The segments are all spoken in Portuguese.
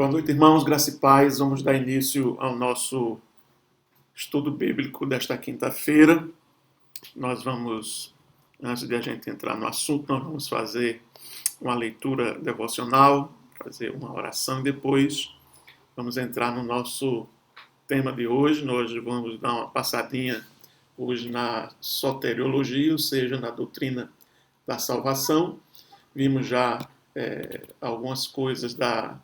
Boa noite, irmãos, graça e paz. Vamos dar início ao nosso estudo bíblico desta quinta-feira. Nós vamos, antes de a gente entrar no assunto, nós vamos fazer uma leitura devocional, fazer uma oração e depois vamos entrar no nosso tema de hoje. Nós vamos dar uma passadinha hoje na soteriologia, ou seja, na doutrina da salvação. Vimos já algumas coisas da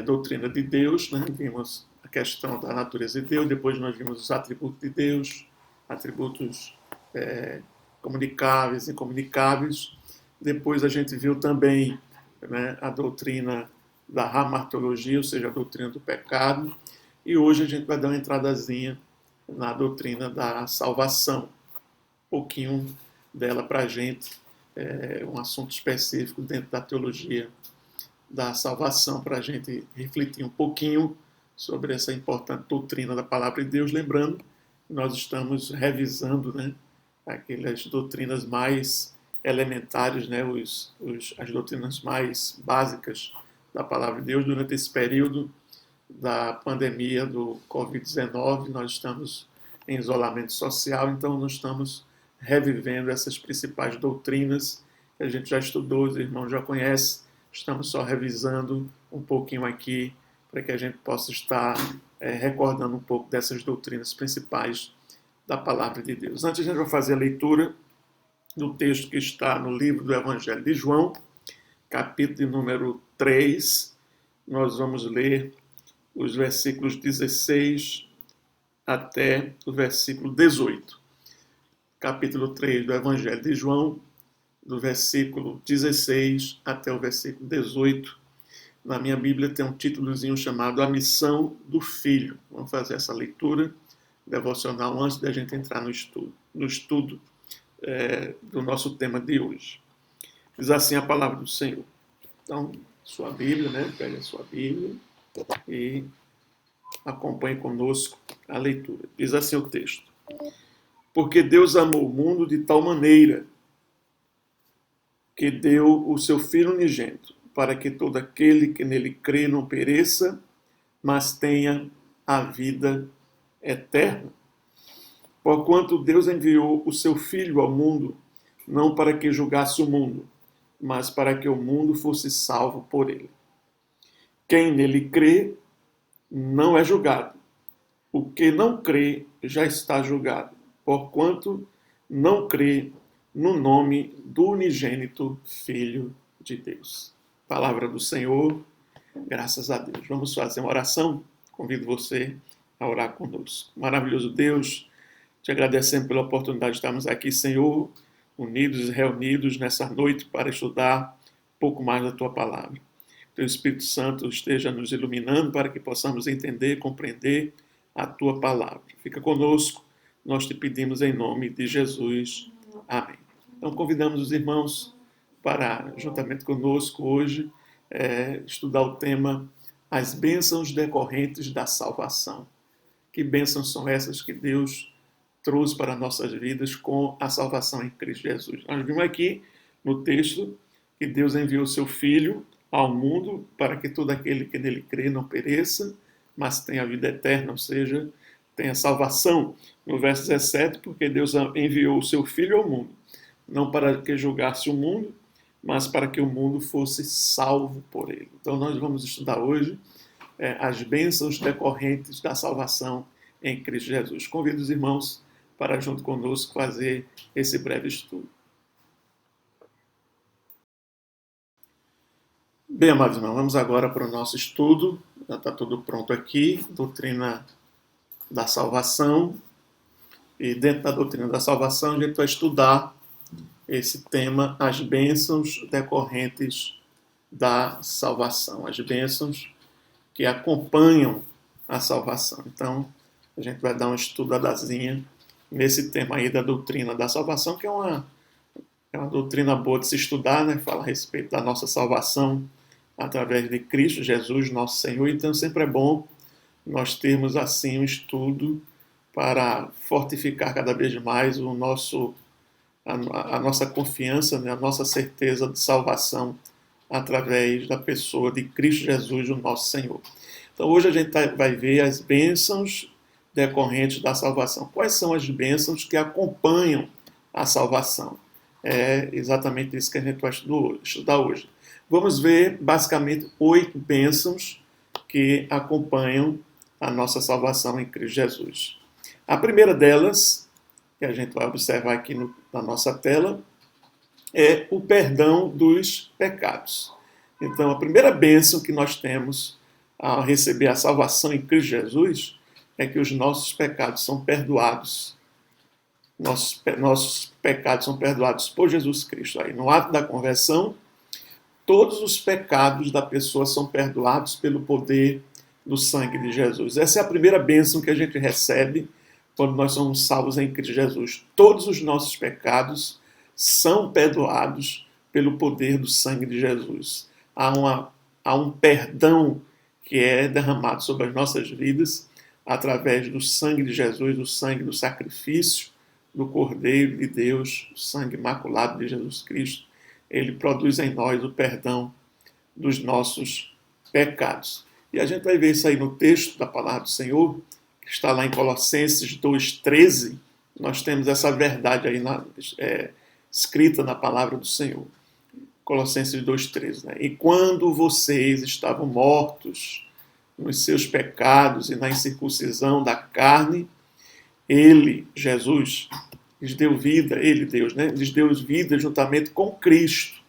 doutrina de Deus, né? Vimos a questão da natureza de Deus, depois nós vimos os atributos de Deus, atributos comunicáveis e incomunicáveis. Depois a gente viu também, né, a doutrina da hamartologia, ou seja, a doutrina do pecado. E hoje a gente vai dar uma entradazinha na doutrina da salvação. Um pouquinho dela para a gente, um assunto específico dentro da teologia da salvação, para a gente refletir um pouquinho sobre essa importante doutrina da palavra de Deus, lembrando que nós estamos revisando, né, aquelas doutrinas mais elementares, né, as doutrinas mais básicas da palavra de Deus durante esse período da pandemia do Covid-19. Nós estamos em isolamento social, então nós estamos revivendo essas principais doutrinas que a gente já estudou, os irmãos já conhecem. Estamos só revisando um pouquinho aqui para que a gente possa estar recordando um pouco dessas doutrinas principais da palavra de Deus. Antes, a gente vai fazer a leitura do texto que está no livro do Evangelho de João, capítulo de número 3. Nós vamos ler os versículos 16 até o versículo 18. Capítulo 3 do Evangelho de João, do versículo 16 até o versículo 18. Na minha Bíblia tem um títulozinho chamado A Missão do Filho. Vamos fazer essa leitura devocional antes da gente entrar no estudo do nosso tema de hoje. Diz assim a palavra do Senhor. Então, sua Bíblia, né? Pegue a sua Bíblia e acompanhe conosco a leitura. Diz assim o texto. Porque Deus amou o mundo de tal maneira que deu o seu Filho unigênito, para que todo aquele que nele crê não pereça, mas tenha a vida eterna. Porquanto Deus enviou o seu Filho ao mundo, não para que julgasse o mundo, mas para que o mundo fosse salvo por ele. Quem nele crê não é julgado. O que não crê já está julgado, porquanto não crê no nome do unigênito Filho de Deus. Palavra do Senhor, graças a Deus. Vamos fazer uma oração? Convido você a orar conosco. Maravilhoso Deus, te agradecendo pela oportunidade de estarmos aqui, Senhor, unidos e reunidos nessa noite para estudar um pouco mais da Tua Palavra. Teu Espírito Santo esteja nos iluminando para que possamos entender, compreender a Tua Palavra. Fica conosco, nós te pedimos em nome de Jesus. Amém. Então, convidamos os irmãos para, juntamente conosco hoje, estudar o tema As Bênçãos Decorrentes da Salvação. Que bênçãos são essas que Deus trouxe para nossas vidas com a salvação em Cristo Jesus? Nós vimos aqui no texto que Deus enviou o seu Filho ao mundo para que todo aquele que nele crê não pereça, mas tenha a vida eterna, ou seja, tenha salvação. No verso 17, porque Deus enviou o seu Filho ao mundo, não para que julgasse o mundo, mas para que o mundo fosse salvo por ele. Então nós vamos estudar hoje as bênçãos decorrentes da salvação em Cristo Jesus. Convido os irmãos para junto conosco fazer esse breve estudo. Bem, amados irmãos, vamos agora para o nosso estudo. Já está tudo pronto aqui, doutrina da salvação. E dentro da doutrina da salvação a gente vai estudar esse tema, as bênçãos decorrentes da salvação, as bênçãos que acompanham a salvação. Então, a gente vai dar uma estudadazinha nesse tema aí da doutrina da salvação, que é uma doutrina boa de se estudar, né? Fala a respeito da nossa salvação através de Cristo Jesus, nosso Senhor. Então, sempre é bom nós termos assim um estudo para fortificar cada vez mais o nosso a nossa confiança, né, a nossa certeza de salvação através da pessoa de Cristo Jesus, o nosso Senhor. Então hoje a gente vai ver as bênçãos decorrentes da salvação. Quais são as bênçãos que acompanham a salvação? É exatamente isso que a gente vai estudar hoje. Vamos ver basicamente 8 bênçãos que acompanham a nossa salvação em Cristo Jesus. A primeira delas, que a gente vai observar aqui na nossa tela, é o perdão dos pecados. Então, a primeira bênção que nós temos ao receber a salvação em Cristo Jesus é que os nossos pecados são perdoados. Nossos pecados são perdoados por Jesus Cristo. Aí, no ato da conversão, todos os pecados da pessoa são perdoados pelo poder do sangue de Jesus. Essa é a primeira bênção que a gente recebe quando nós somos salvos em Cristo Jesus. Todos os nossos pecados são perdoados pelo poder do sangue de Jesus. Há um perdão que é derramado sobre as nossas vidas através do sangue de Jesus, do sangue do sacrifício do Cordeiro de Deus, o sangue imaculado de Jesus Cristo. Ele produz em nós o perdão dos nossos pecados. E a gente vai ver isso aí no texto da palavra do Senhor, que está lá em Colossenses 2,13. Nós temos essa verdade aí escrita na palavra do Senhor. Colossenses 2,13. Né? E quando vocês estavam mortos nos seus pecados e na incircuncisão da carne, Ele, Jesus, lhes deu vida, Ele, Deus, né? Lhes deu vida juntamente com Cristo,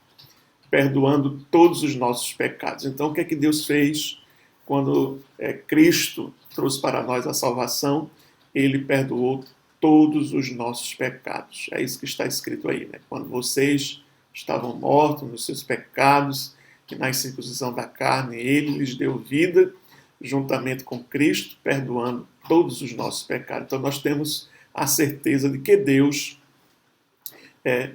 perdoando todos os nossos pecados. Então, o que é que Deus fez quando Cristo trouxe para nós a salvação? Ele perdoou todos os nossos pecados. É isso que está escrito aí, né? Quando vocês estavam mortos nos seus pecados e na incircuncisão da carne, Ele lhes deu vida juntamente com Cristo, perdoando todos os nossos pecados. Então nós temos a certeza de que Deus,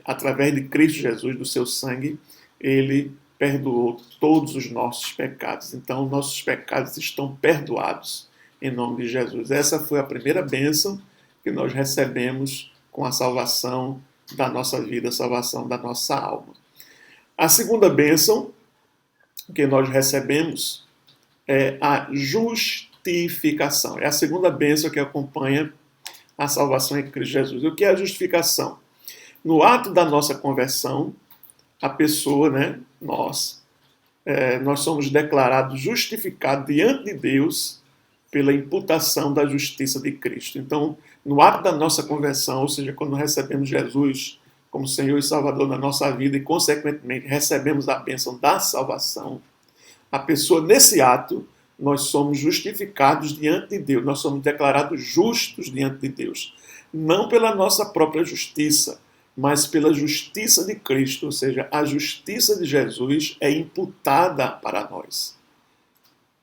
através de Cristo Jesus, do seu sangue, Ele perdoou todos os nossos pecados. Então nossos pecados estão perdoados em nome de Jesus. Essa foi a primeira bênção que nós recebemos com a salvação da nossa vida, a salvação da nossa alma. A segunda bênção que nós recebemos é a justificação. É a segunda bênção que acompanha a salvação em Cristo Jesus. O que é a justificação? No ato da nossa conversão, a pessoa, né, nós somos declarados justificados diante de Deus pela imputação da justiça de Cristo. Então, no ato da nossa conversão, ou seja, quando recebemos Jesus como Senhor e Salvador na nossa vida e, consequentemente, recebemos a bênção da salvação, a pessoa, nesse ato, nós somos justificados diante de Deus, nós somos declarados justos diante de Deus. Não pela nossa própria justiça, mas pela justiça de Cristo, ou seja, a justiça de Jesus é imputada para nós.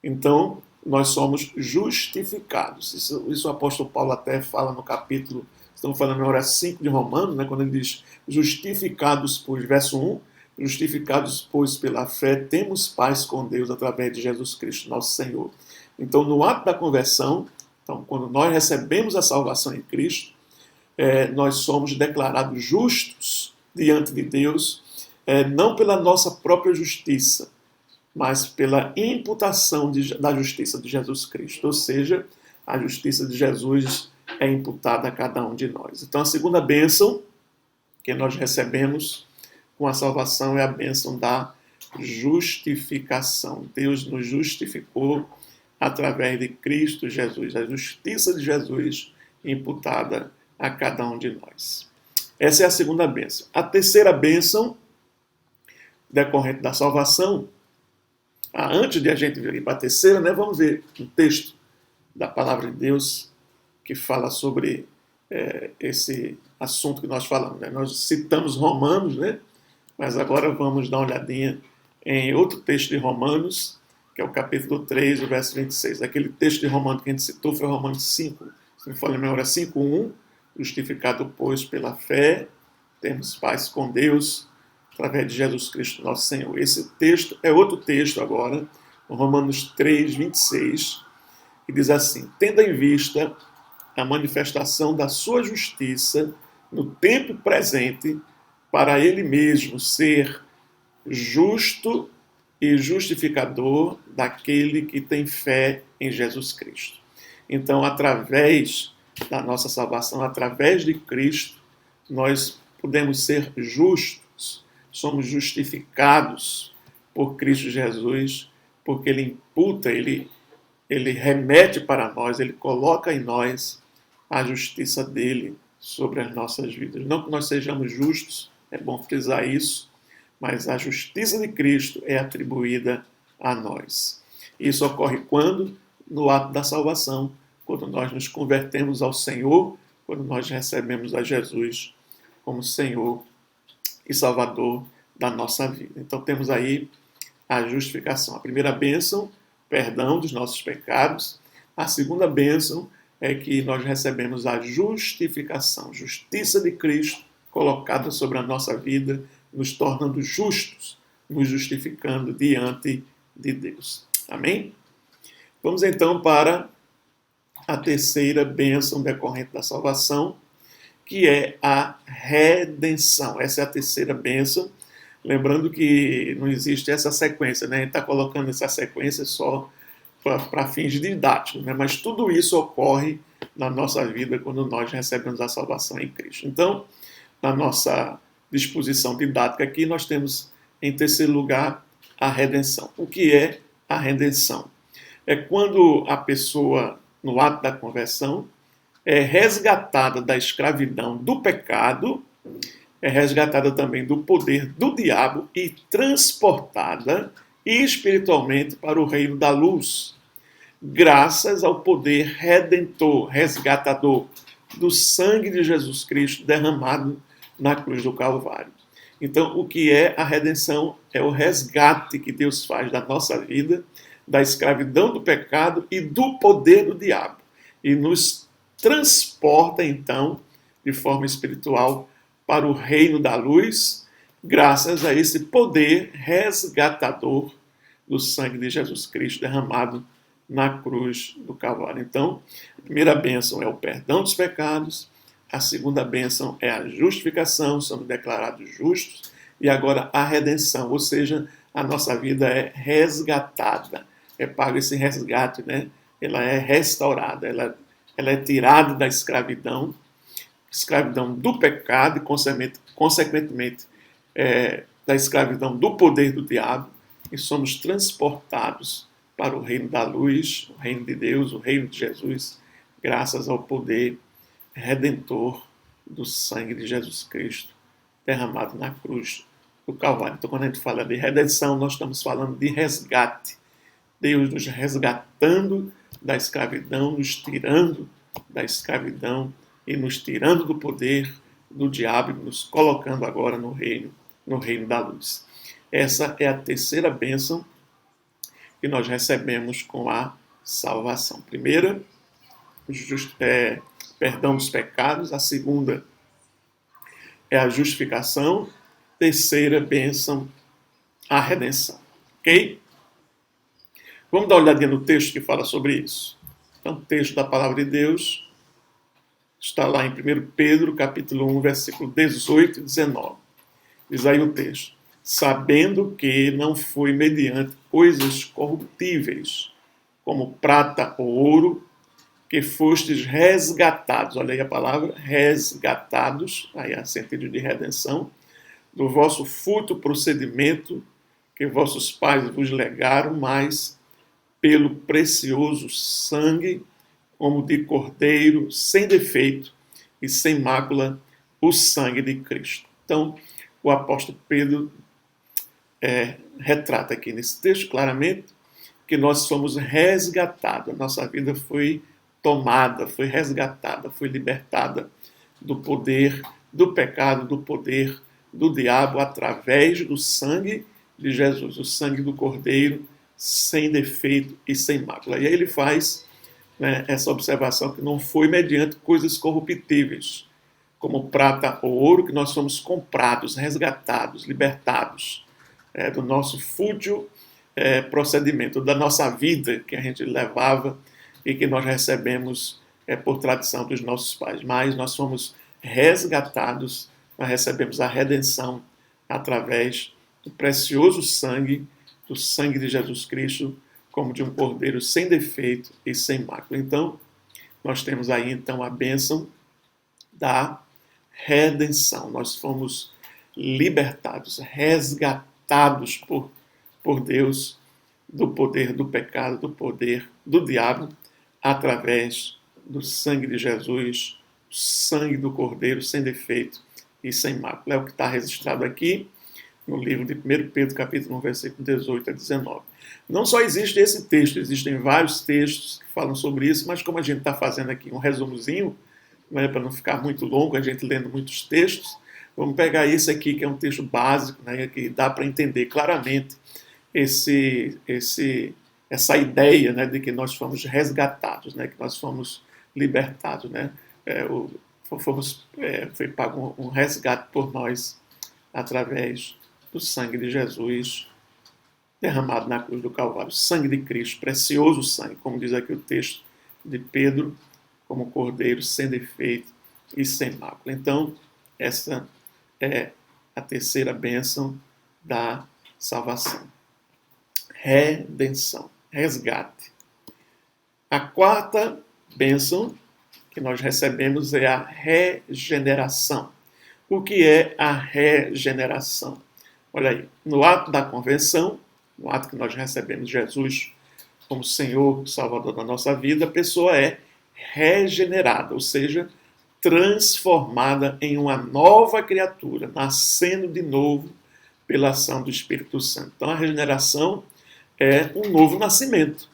Então, nós somos justificados. Isso o apóstolo Paulo até fala no capítulo, estamos falando na hora 5 de Romanos, né, quando ele diz, justificados, pois, verso 1, justificados, pois, pela fé, temos paz com Deus através de Jesus Cristo, nosso Senhor. Então, no ato da conversão, então, quando nós recebemos a salvação em Cristo, nós somos declarados justos diante de Deus, não pela nossa própria justiça, mas pela imputação da justiça de Jesus Cristo. Ou seja, a justiça de Jesus é imputada a cada um de nós. Então, a segunda bênção que nós recebemos com a salvação é a bênção da justificação. Deus nos justificou através de Cristo Jesus, a justiça de Jesus imputada a cada um de nós. Essa é a segunda bênção. A terceira bênção, decorrente da salvação, antes de a gente vir para a terceira, né, vamos ver um texto da palavra de Deus que fala sobre esse assunto que nós falamos. Né? Nós citamos Romanos, né? Mas agora vamos dar uma olhadinha em outro texto de Romanos, que é o capítulo 3, o verso 26. Aquele texto de Romanos que a gente citou foi Romanos 5, se não for a memória, 5:1, justificado, pois, pela fé, temos paz com Deus, através de Jesus Cristo, nosso Senhor. Esse texto é outro texto agora, Romanos 3, 26, que diz assim, tendo em vista a manifestação da sua justiça no tempo presente, para ele mesmo ser justo e justificador daquele que tem fé em Jesus Cristo. Então, através da nossa salvação, através de Cristo, nós podemos ser justos, somos justificados por Cristo Jesus, porque Ele imputa, Ele remete para nós, Ele coloca em nós a justiça dele sobre as nossas vidas. Não que nós sejamos justos, é bom frisar isso, mas a justiça de Cristo é atribuída a nós. Isso ocorre quando? No ato da salvação, quando nós nos convertemos ao Senhor, quando nós recebemos a Jesus como Senhor e Salvador da nossa vida. Então temos aí a justificação. A primeira bênção, perdão dos nossos pecados. A segunda bênção é que nós recebemos a justificação, justiça de Cristo colocada sobre a nossa vida, nos tornando justos, nos justificando diante de Deus. Amém? Vamos então para a terceira bênção decorrente da salvação, que é a redenção. Essa é a terceira bênção. Lembrando que não existe essa sequência, né? A gente está colocando essa sequência só para fins didáticos, né? Mas tudo isso ocorre na nossa vida quando nós recebemos a salvação em Cristo. Então, na nossa disposição didática aqui, nós temos, em terceiro lugar, a redenção. O que é a redenção? É quando a pessoa, no ato da conversão, é resgatada da escravidão do pecado, é resgatada também do poder do diabo e transportada espiritualmente para o reino da luz, graças ao poder redentor, resgatador do sangue de Jesus Cristo derramado na cruz do Calvário. Então, o que é a redenção? É o resgate que Deus faz da nossa vida, da escravidão do pecado e do poder do diabo. E nos transporta, então, de forma espiritual, para o reino da luz, graças a esse poder resgatador do sangue de Jesus Cristo derramado na cruz do Calvário. Então, a primeira bênção é o perdão dos pecados, a segunda bênção é a justificação, somos declarados justos, e agora a redenção, ou seja, a nossa vida é resgatada, é pago esse resgate, né? Ela é restaurada, ela é tirada da escravidão do pecado e, consequentemente, da escravidão do poder do diabo, e somos transportados para o reino da luz, o reino de Deus, o reino de Jesus, graças ao poder redentor do sangue de Jesus Cristo derramado na cruz do Calvário. Então, quando a gente fala de redenção, nós estamos falando de resgate. Deus nos resgatando da escravidão, nos tirando da escravidão e nos tirando do poder do diabo e nos colocando agora no reino da luz. Essa é a terceira bênção que nós recebemos com a salvação. Primeira, perdão dos pecados. A segunda é a justificação. Terceira bênção, a redenção. Ok? Vamos dar uma olhadinha no texto que fala sobre isso. Então, o texto da palavra de Deus está lá em 1 Pedro, capítulo 1, versículo 18 e 19. Diz aí o texto: sabendo que não foi mediante coisas corruptíveis, como prata ou ouro, que fostes resgatados, olha aí a palavra, resgatados, aí há sentido de redenção, do vosso fútil procedimento que vossos pais vos legaram, mas pelo precioso sangue, como de cordeiro, sem defeito e sem mácula, o sangue de Cristo. Então, o apóstolo Pedro retrata aqui nesse texto claramente que nós somos resgatados, a nossa vida foi tomada, foi resgatada, foi libertada do poder do pecado, do poder do diabo, através do sangue de Jesus, o sangue do Cordeiro, sem defeito e sem mácula. E aí ele faz, né, essa observação que não foi mediante coisas corruptíveis, como prata ou ouro, que nós somos comprados, resgatados, libertados do nosso fútil procedimento, da nossa vida que a gente levava e que nós recebemos por tradição dos nossos pais. Mas nós somos resgatados, nós recebemos a redenção através do precioso sangue, do sangue de Jesus Cristo, como de um cordeiro sem defeito e sem mácula. Então, nós temos aí então a bênção da redenção. Nós fomos libertados, resgatados por Deus do poder do pecado, do poder do diabo, através do sangue de Jesus, o sangue do Cordeiro sem defeito e sem mácula. É o que está registrado aqui no livro de 1 Pedro, capítulo 1, versículo 18 a 19. Não só existe esse texto, existem vários textos que falam sobre isso, mas como a gente está fazendo aqui um resumozinho, né, para não ficar muito longo, a gente lendo muitos textos, vamos pegar esse aqui, que é um texto básico, né, que dá para entender claramente essa ideia, né, de que nós fomos resgatados, né, que nós fomos libertados, né, foi pago um resgate por nós através do sangue de Jesus derramado na cruz do Calvário, sangue de Cristo, precioso sangue, como diz aqui o texto de Pedro, como cordeiro sem defeito e sem mácula. Então, essa é a terceira bênção da salvação. Redenção, resgate. A quarta bênção que nós recebemos é a regeneração. O que é a regeneração? Olha aí, no ato da conversão, no ato que nós recebemos Jesus como Senhor, Salvador da nossa vida, a pessoa é regenerada, ou seja, transformada em uma nova criatura, nascendo de novo pela ação do Espírito Santo. Então, a regeneração é um novo nascimento.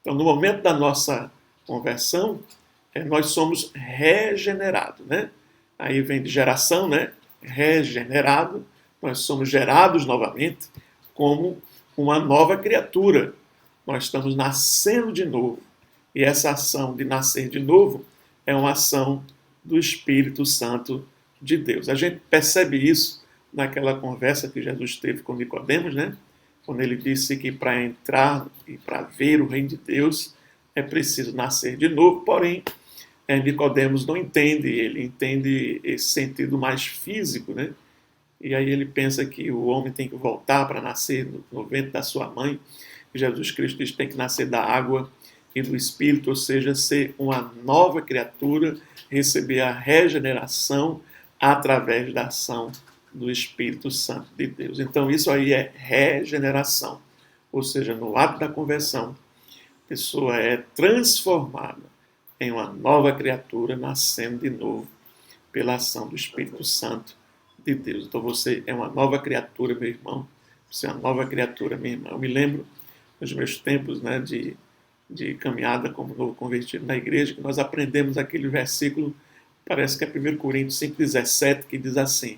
Então, no momento da nossa conversão, nós somos regenerados, né? Aí vem de geração, né? Regenerado, nós somos gerados novamente como uma nova criatura. Nós estamos nascendo de novo. E essa ação de nascer de novo é uma ação do Espírito Santo de Deus. A gente percebe isso naquela conversa que Jesus teve com Nicodemos, né? Quando ele disse que para entrar e para ver o reino de Deus é preciso nascer de novo, porém, Nicodemos não entende, ele entende esse sentido mais físico, né? E aí ele pensa que o homem tem que voltar para nascer no ventre da sua mãe. Jesus Cristo diz que tem que nascer da água e do Espírito, ou seja, ser uma nova criatura, receber a regeneração através da ação do Espírito Santo de Deus. Então isso aí é regeneração, ou seja, no ato da conversão, a pessoa é transformada em uma nova criatura, nascendo de novo pela ação do Espírito Santo de Deus. Então você é uma nova criatura, meu irmão, você é uma nova criatura, minha irmã. Eu me lembro nos meus tempos, né, de caminhada como novo convertido na igreja, que nós aprendemos aquele versículo, parece que é 1 Coríntios 5,17, que diz assim: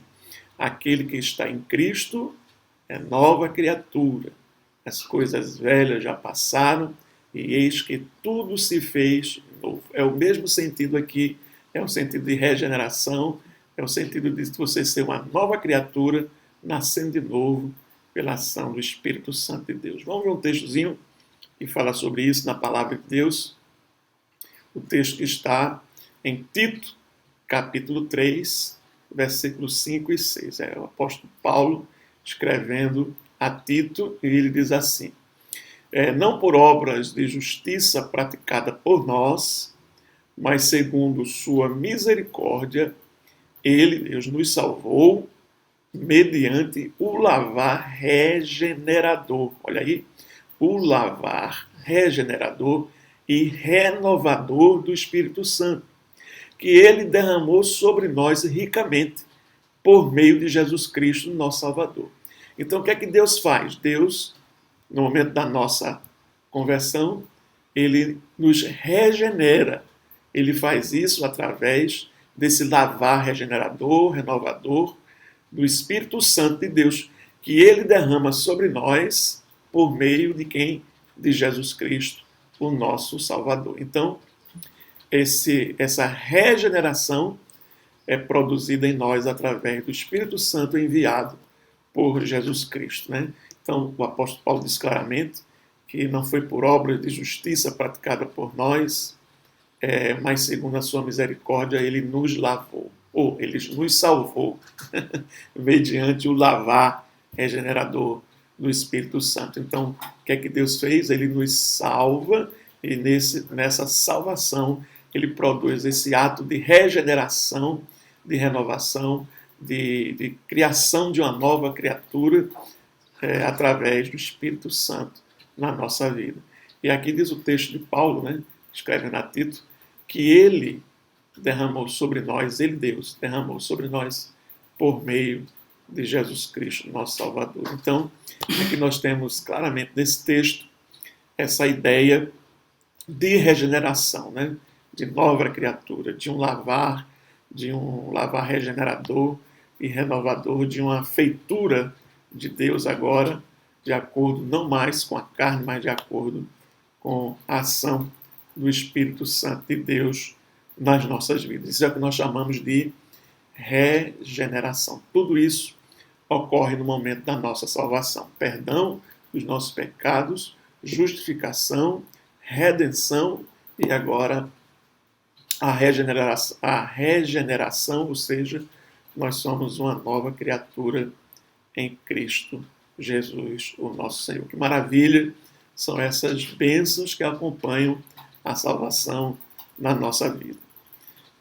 aquele que está em Cristo é nova criatura, as coisas velhas já passaram e eis que tudo se fez novo. É o mesmo sentido aqui, é o sentido de regeneração, é o sentido de você ser uma nova criatura, nascendo de novo pela ação do Espírito Santo de Deus. Vamos ver um textozinho que fala sobre isso na Palavra de Deus. O texto que está em Tito, capítulo 3, versículos 5 e 6. É o apóstolo Paulo escrevendo a Tito, e ele diz assim: não por obras de justiça praticada por nós, mas segundo sua misericórdia, ele, Deus, nos salvou mediante o lavar regenerador. Olha aí, o lavar regenerador e renovador do Espírito Santo, que ele derramou sobre nós ricamente por meio de Jesus Cristo, nosso Salvador. Então, o que é que Deus faz? Deus, no momento da nossa conversão, ele nos regenera. Ele faz isso através desse lavar regenerador, renovador do Espírito Santo de Deus, que ele derrama sobre nós por meio de quem? De Jesus Cristo, o nosso Salvador. Então, essa regeneração é produzida em nós através do Espírito Santo enviado por Jesus Cristo, né? Então, o apóstolo Paulo diz claramente que não foi por obra de justiça praticada por nós, mas segundo a sua misericórdia, ele nos lavou, ou ele nos salvou, mediante o lavar regenerador do Espírito Santo. Então, o que é que Deus fez? Ele nos salva e nessa salvação ele produz esse ato de regeneração, de renovação, de criação de uma nova criatura através do Espírito Santo na nossa vida. E aqui diz o texto de Paulo, né, escreve na Tito, que ele derramou sobre nós, ele, Deus, derramou sobre nós por meio de Jesus Cristo, nosso Salvador. Então, aqui nós temos claramente nesse texto essa ideia de regeneração, né? De nova criatura, de um lavar regenerador e renovador, de uma feitura de Deus agora, de acordo não mais com a carne, mas de acordo com a ação do Espírito Santo de Deus nas nossas vidas. Isso é o que nós chamamos de regeneração. Tudo isso ocorre no momento da nossa salvação. Perdão dos nossos pecados, justificação, redenção e agora a regeneração, ou seja, nós somos uma nova criatura em Cristo Jesus, o nosso Senhor. Que maravilha são essas bênçãos que acompanham a salvação na nossa vida.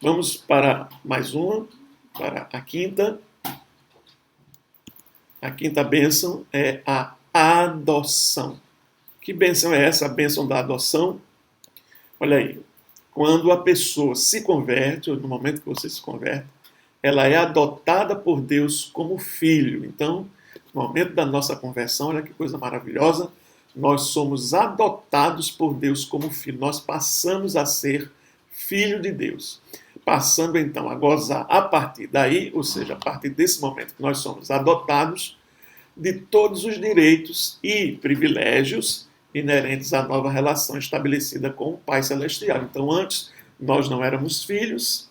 Vamos para mais uma, para a quinta. A quinta bênção é a adoção. Que bênção é essa? A bênção da adoção? Olha aí, quando a pessoa se converte, ou no momento que você se converte, ela é adotada por Deus como filho. Então, no momento da nossa conversão, olha que coisa maravilhosa, nós somos adotados por Deus como filho. Nós passamos a ser filho de Deus. Passando então a gozar a partir daí, ou seja, a partir desse momento que nós somos adotados, de todos os direitos e privilégios inerentes à nova relação estabelecida com o Pai Celestial. Então, antes nós não éramos filhos,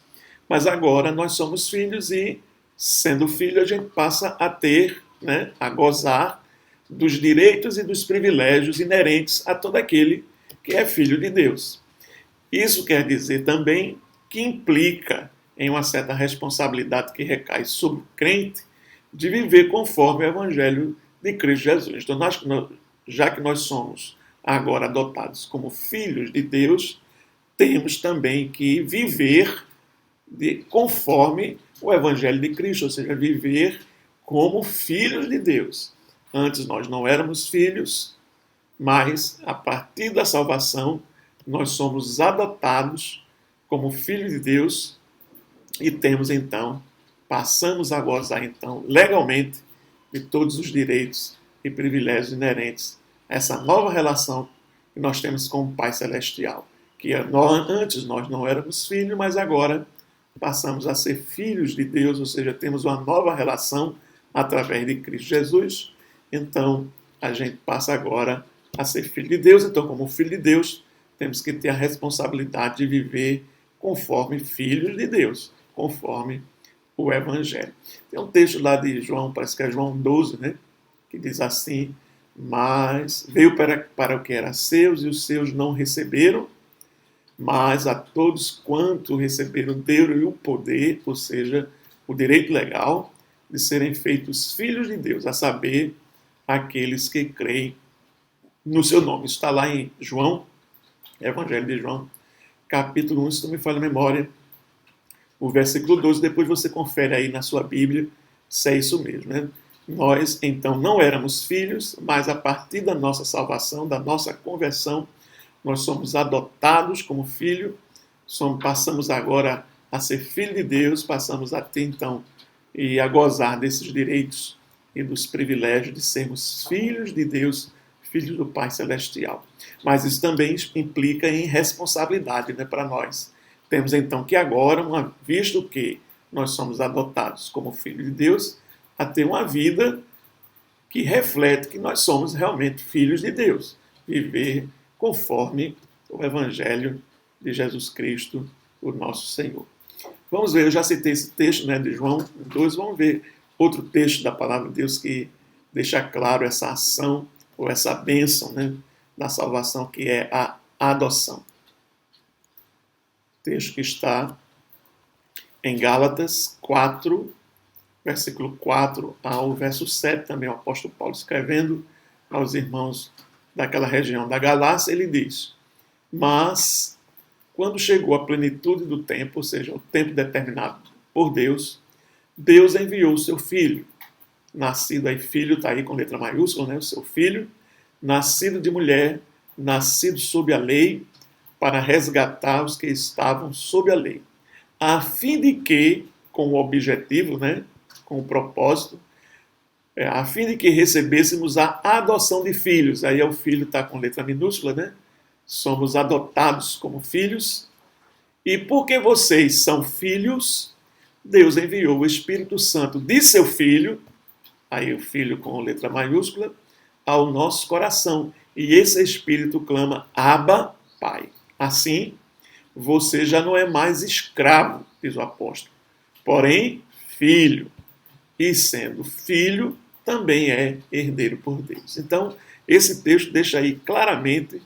mas agora nós somos filhos e, sendo filho, a gente passa a ter, né, a gozar dos direitos e dos privilégios inerentes a todo aquele que é filho de Deus. Isso quer dizer também que implica em uma certa responsabilidade que recai sobre o crente de viver conforme o Evangelho de Cristo Jesus. Então, já que nós somos agora adotados como filhos de Deus, temos também que viver conforme o Evangelho de Cristo, ou seja, viver como filhos de Deus. Antes nós não éramos filhos, mas a partir da salvação nós somos adotados como filhos de Deus e temos então, passamos a gozar então legalmente de todos os direitos e privilégios inerentes a essa nova relação que nós temos com o Pai Celestial. Que antes nós não éramos filhos, mas agora passamos a ser filhos de Deus, ou seja, temos uma nova relação através de Cristo Jesus. Então, a gente passa agora a ser filho de Deus. Então, como filho de Deus, temos que ter a responsabilidade de viver conforme filhos de Deus, conforme o Evangelho. Tem um texto lá de João, parece que é João 12, né? Que diz assim: mas veio para o que era seus e os seus não receberam, mas a todos quanto receberam deu-lhe o poder, ou seja, o direito legal, de serem feitos filhos de Deus, a saber, aqueles que creem no seu nome. Isso está lá em João, Evangelho de João, capítulo 1, se não me falha a memória, o versículo 12, depois você confere aí na sua Bíblia se é isso mesmo, né? Nós, então, não éramos filhos, mas a partir da nossa salvação, da nossa conversão, nós somos adotados como filho, passamos agora a ser filho de Deus, passamos a ter, então, e a gozar desses direitos e dos privilégios de sermos filhos de Deus, filhos do Pai Celestial. Mas isso também implica em responsabilidade, né, para nós. Temos, então, que agora, visto que nós somos adotados como filhos de Deus, a ter uma vida que reflete que nós somos realmente filhos de Deus. Viver conforme o Evangelho de Jesus Cristo, o nosso Senhor. Vamos ver, eu já citei esse texto, né, de João 12, vamos ver outro texto da Palavra de Deus que deixa claro essa ação ou essa bênção, né, da salvação, que é a adoção. Texto que está em Gálatas 4, versículo 4 ao verso 7, também o apóstolo Paulo escrevendo aos irmãos daquela região da Galácia, ele diz: mas, quando chegou a plenitude do tempo, ou seja, o tempo determinado por Deus, Deus enviou o seu filho, nascido aí, filho está aí com letra maiúscula, né? O seu filho, nascido de mulher, nascido sob a lei, para resgatar os que estavam sob a lei, a fim de que, com o objetivo, né? Com o propósito, a fim de que recebêssemos a adoção de filhos. Aí o filho está com letra minúscula, né? Somos adotados como filhos. E porque vocês são filhos, Deus enviou o Espírito Santo de seu Filho, aí o Filho com letra maiúscula, ao nosso coração. E esse Espírito clama: Abba, Pai. Assim, você já não é mais escravo, diz o apóstolo, porém filho. E sendo filho, também é herdeiro por Deus. Então, esse texto deixa aí claramente,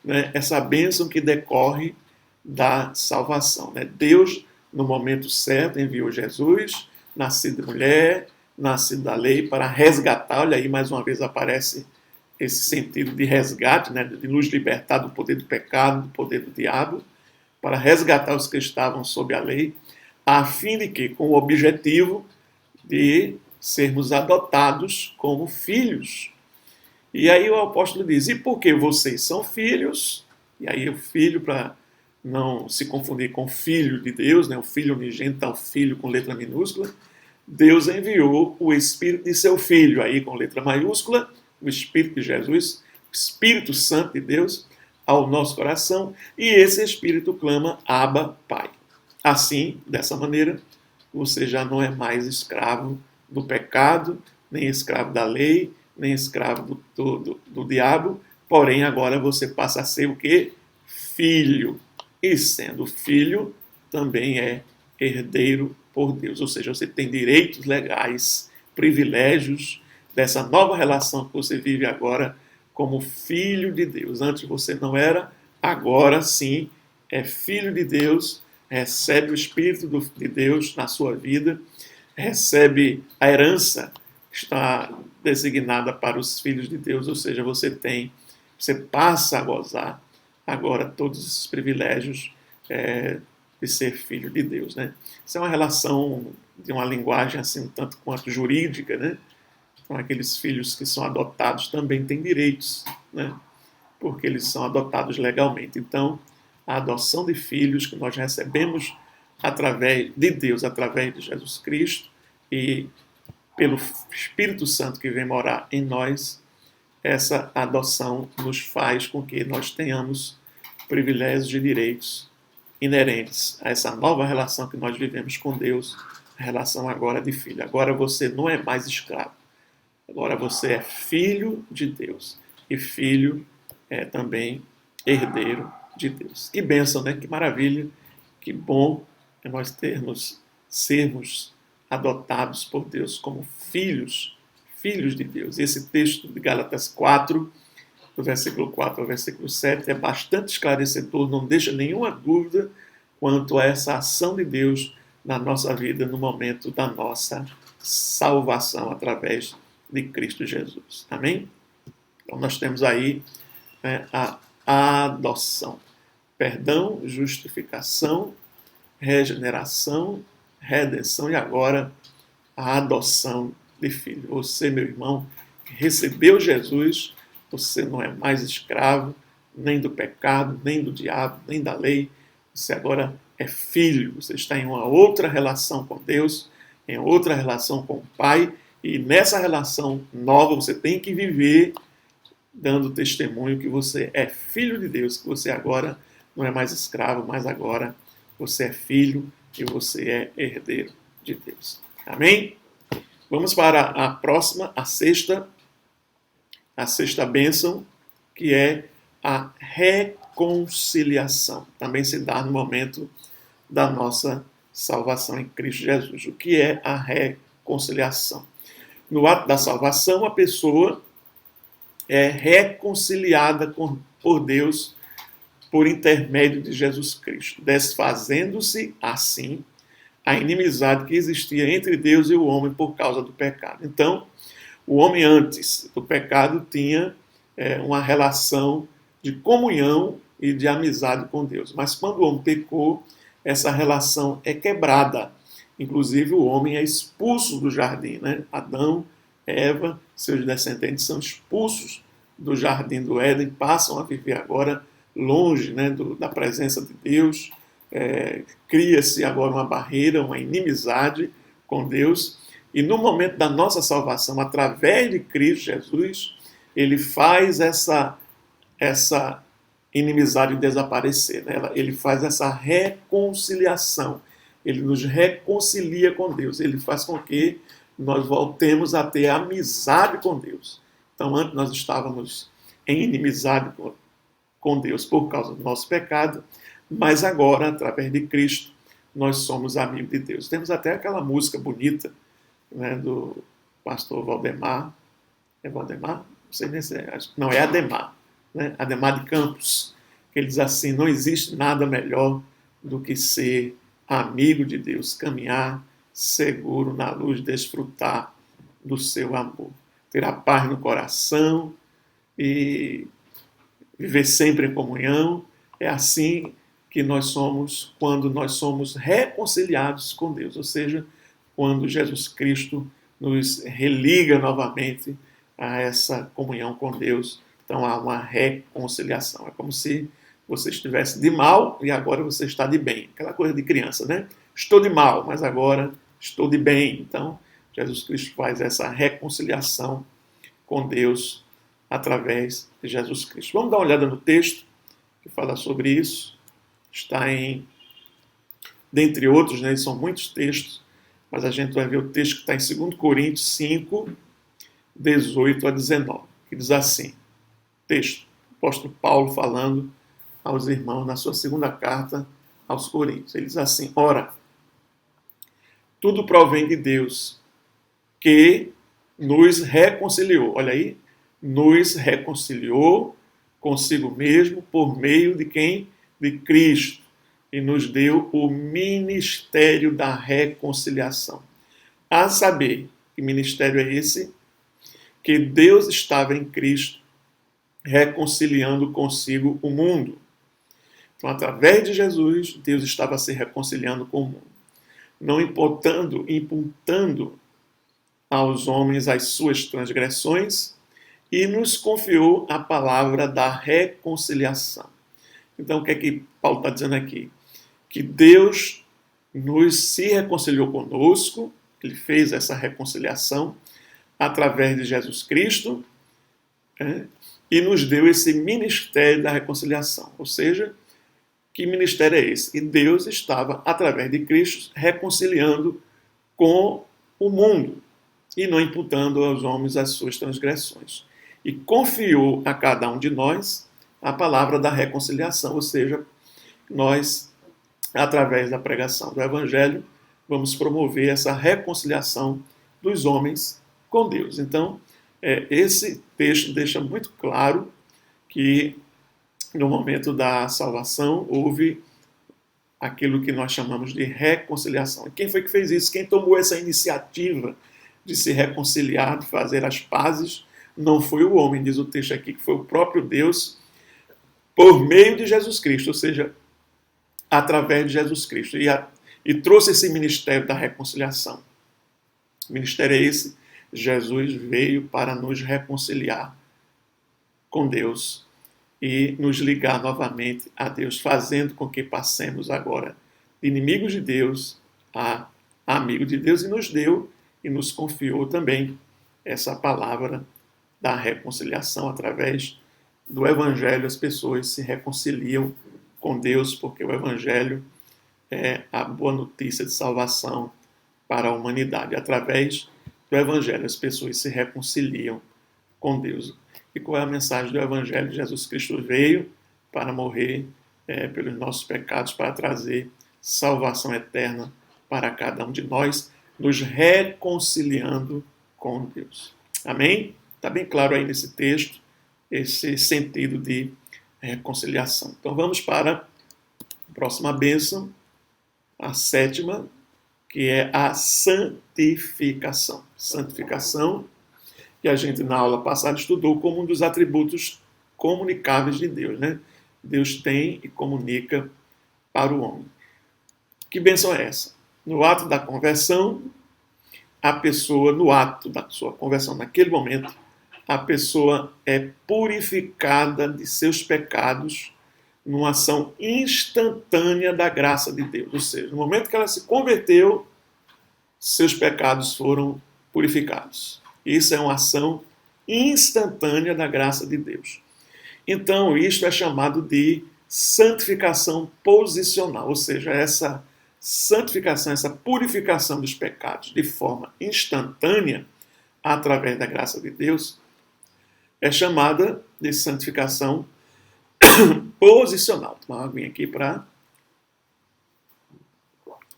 né, essa bênção que decorre da salvação. Né? Deus, no momento certo, enviou Jesus, nascido de mulher, nascido da lei, para resgatar. Olha aí, mais uma vez aparece esse sentido de resgate, né, de nos libertar do poder do pecado, do poder do diabo, para resgatar os que estavam sob a lei, a fim de que, com o objetivo de sermos adotados como filhos. E aí o apóstolo diz: e porque vocês são filhos, e aí o filho, para não se confundir com filho de Deus, né, o filho unigênito, tá, o filho com letra minúscula, Deus enviou o Espírito de seu Filho, aí com letra maiúscula, o Espírito de Jesus, o Espírito Santo de Deus, ao nosso coração, e esse Espírito clama: Abba, Pai. Assim, dessa maneira, você já não é mais escravo do pecado, nem escravo da lei, nem escravo do diabo, porém agora você passa a ser o quê? Filho. E sendo filho, também é herdeiro por Deus. Ou seja, você tem direitos legais, privilégios dessa nova relação que você vive agora como filho de Deus. Antes você não era, agora sim é filho de Deus, recebe o Espírito de Deus na sua vida, recebe a herança que está designada para os filhos de Deus, ou seja, você passa a gozar agora todos esses privilégios de ser filho de Deus, né? Isso é uma relação de uma linguagem assim, tanto quanto jurídica, né? Então, aqueles filhos que são adotados também têm direitos, né? Porque eles são adotados legalmente. Então, a adoção de filhos que nós recebemos através de Deus, através de Jesus Cristo e pelo Espírito Santo que vem morar em nós, essa adoção nos faz com que nós tenhamos privilégios e direitos inerentes a essa nova relação que nós vivemos com Deus, a relação agora de filho. Agora você não é mais escravo, agora você é filho de Deus, e filho é também herdeiro de Deus. Que bênção, né? Que maravilha, que bom é nós sermos adotados por Deus como filhos de Deus. Esse texto de Gálatas 4, do versículo 4 ao versículo 7, é bastante esclarecedor, não deixa nenhuma dúvida quanto a essa ação de Deus na nossa vida no momento da nossa salvação através de Cristo Jesus. Amém? Então nós temos aí, né, a adoção, perdão, justificação, regeneração, redenção e agora a adoção de filho. Você, meu irmão, recebeu Jesus, você não é mais escravo nem do pecado, nem do diabo, nem da lei. Você agora é filho, você está em uma outra relação com Deus, em outra relação com o Pai, e nessa relação nova você tem que viver dando testemunho que você é filho de Deus, que você agora não é mais escravo, mas agora você é filho e você é herdeiro de Deus. Amém? Vamos para a próxima, a sexta bênção, que é a reconciliação. Também se dá no momento da nossa salvação em Cristo Jesus. O que é a reconciliação? No ato da salvação, a pessoa é reconciliada por Deus por intermédio de Jesus Cristo, desfazendo-se, assim, a inimizade que existia entre Deus e o homem por causa do pecado. Então, o homem antes do pecado tinha uma relação de comunhão e de amizade com Deus. Mas quando o homem pecou, essa relação é quebrada. Inclusive, o homem é expulso do jardim, né? Adão, Eva, seus descendentes são expulsos do jardim do Éden, passam a viver agora longe, né, da presença de Deus. Cria-se agora uma barreira, uma inimizade com Deus. E no momento da nossa salvação, através de Cristo Jesus, ele faz essa inimizade desaparecer, né? Ele faz essa reconciliação. Ele nos reconcilia com Deus. Ele faz com que nós voltemos a ter amizade com Deus. Então, antes nós estávamos em inimizade com Deus por causa do nosso pecado, mas agora, através de Cristo, nós somos amigos de Deus. Temos até aquela música bonita, né, do pastor Valdemar. É Valdemar? Não sei nem se é. Não, é Ademar. Né? Ademar de Campos. Que ele diz assim: não existe nada melhor do que ser amigo de Deus, caminhar seguro na luz, desfrutar do seu amor, ter a paz no coração e viver sempre em comunhão. É assim que nós somos quando nós somos reconciliados com Deus, ou seja, quando Jesus Cristo nos religa novamente a essa comunhão com Deus. Então há uma reconciliação. É como se você estivesse de mal e agora você está de bem. Aquela coisa de criança, né? Estou de mal, mas agora estou de bem. Então, Jesus Cristo faz essa reconciliação com Deus através de Jesus Cristo. Vamos dar uma olhada no texto que fala sobre isso. Está dentre outros, né? São muitos textos, mas a gente vai ver o texto que está em 2 Coríntios 5, 18 a 19, que diz assim, texto, o apóstolo Paulo falando aos irmãos na sua segunda carta aos Coríntios. Ele diz assim: ora, tudo provém de Deus, que nos reconciliou. Olha aí, nos reconciliou consigo mesmo por meio de quem? De Cristo. E nos deu o ministério da reconciliação. A saber, que ministério é esse? Que Deus estava em Cristo reconciliando consigo o mundo. Então, através de Jesus, Deus estava se reconciliando com o mundo. Não imputando aos homens as suas transgressões, e nos confiou a palavra da reconciliação. Então, o que é que Paulo está dizendo aqui? Que Deus se reconciliou conosco, ele fez essa reconciliação através de Jesus Cristo, e nos deu esse ministério da reconciliação. Ou seja, que ministério é esse? E Deus estava, através de Cristo, reconciliando com o mundo e não imputando aos homens as suas transgressões. E confiou a cada um de nós a palavra da reconciliação, ou seja, nós, através da pregação do Evangelho, vamos promover essa reconciliação dos homens com Deus. Então, esse texto deixa muito claro que no momento da salvação houve aquilo que nós chamamos de reconciliação. E quem foi que fez isso? Quem tomou essa iniciativa de se reconciliar, de fazer as pazes, não foi o homem, diz o texto aqui, que foi o próprio Deus, por meio de Jesus Cristo, ou seja, através de Jesus Cristo. E trouxe esse ministério da reconciliação. O ministério é esse: Jesus veio para nos reconciliar com Deus e nos ligar novamente a Deus, fazendo com que passemos agora de inimigos de Deus a amigos de Deus, e nos deu e nos confiou também essa palavra da reconciliação. Através do Evangelho as pessoas se reconciliam com Deus, porque o Evangelho é a boa notícia de salvação para a humanidade. Através do Evangelho as pessoas se reconciliam com Deus. E qual é a mensagem do Evangelho? Jesus Cristo veio para morrer pelos nossos pecados, para trazer salvação eterna para cada um de nós, nos reconciliando com Deus. Amém? Está bem claro aí nesse texto esse sentido de reconciliação. Então vamos para a próxima bênção, a sétima, que é a santificação. Santificação, que a gente na aula passada estudou como um dos atributos comunicáveis de Deus, né? Deus tem e comunica para o homem. Que bênção é essa? No ato da conversão, a pessoa, no ato da sua conversão, naquele momento, a pessoa é purificada de seus pecados numa ação instantânea da graça de Deus. Ou seja, no momento que ela se converteu, seus pecados foram purificados. Isso é uma ação instantânea da graça de Deus. Então, isto é chamado de santificação posicional, ou seja, essa santificação, essa purificação dos pecados de forma instantânea, através da graça de Deus, é chamada de santificação posicional. Vou tomar uma aguinha aqui para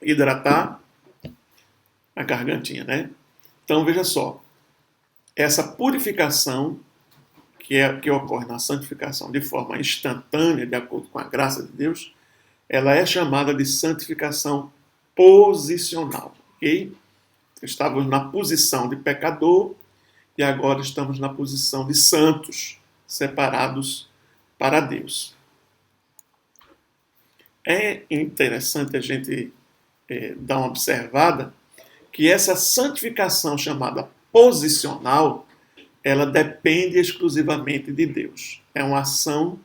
hidratar a gargantinha, né? Então, veja só, essa purificação que ocorre na santificação de forma instantânea, de acordo com a graça de Deus, ela é chamada de santificação posicional, ok? Estávamos na posição de pecador e agora estamos na posição de santos, separados para Deus. É interessante a gente dar uma observada que essa santificação chamada posicional, ela depende exclusivamente de Deus. É uma ação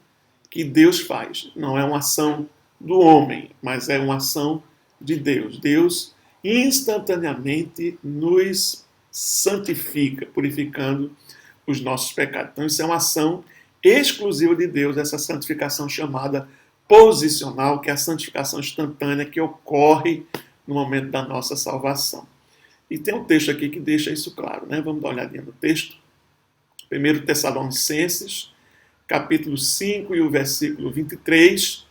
que Deus faz, não é uma ação do homem, mas é uma ação de Deus. Deus instantaneamente nos santifica, purificando os nossos pecados. Então, isso é uma ação exclusiva de Deus, essa santificação chamada posicional, que é a santificação instantânea que ocorre no momento da nossa salvação. E tem um texto aqui que deixa isso claro, né? Vamos dar uma olhadinha no texto. 1 Tessalonicenses, capítulo 5 e o versículo 23,